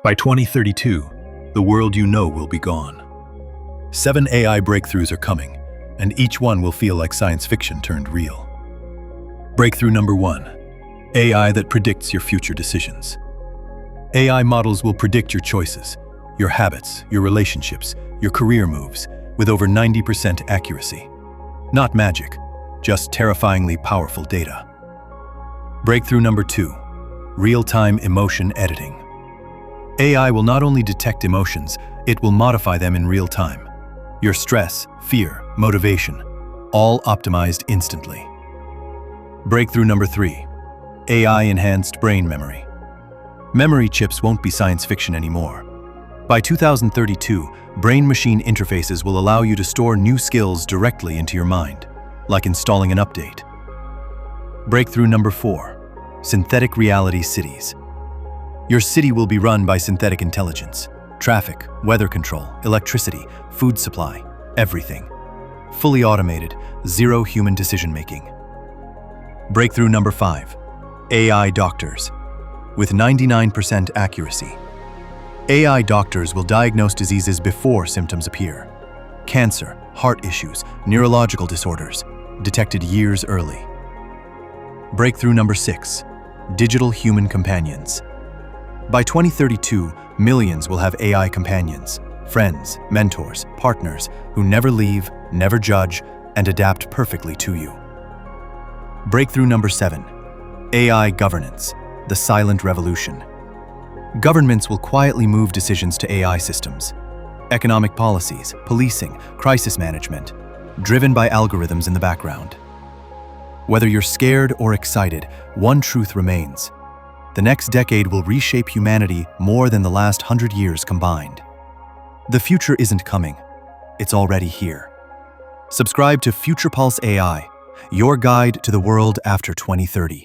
By 2032, the world you know will be gone. 7 AI breakthroughs are coming, and each one will feel like science fiction turned real. Breakthrough number 1, AI that predicts your future decisions. AI models will predict your choices, your habits, your relationships, your career moves, with over 90% accuracy. Not magic, just terrifyingly powerful data. Breakthrough number 2, real-time emotion editing. AI will not only detect emotions, it will modify them in real time. Your stress, fear, motivation, all optimized instantly. Breakthrough number 3, AI-enhanced brain memory. Memory chips won't be science fiction anymore. By 2032, brain-machine interfaces will allow you to store new skills directly into your mind, like installing an update. Breakthrough number 4, synthetic reality cities. Your city will be run by synthetic intelligence. Traffic, weather control, electricity, food supply, everything. Fully automated, zero human decision-making. Breakthrough number 5, AI doctors. With 99% accuracy. AI doctors will diagnose diseases before symptoms appear. Cancer, heart issues, neurological disorders, detected years early. Breakthrough number 6, digital human companions. By 2032, millions will have AI companions, friends, mentors, partners who never leave, never judge, and adapt perfectly to you. Breakthrough number 7, AI governance, the silent revolution. Governments will quietly move decisions to AI systems. Economic policies, policing, crisis management, driven by algorithms in the background. Whether you're scared or excited, one truth remains. The next decade will reshape humanity more than the last 100 years combined. The future isn't coming, it's already here. Subscribe to FuturePulse AI, your guide to the world after 2030.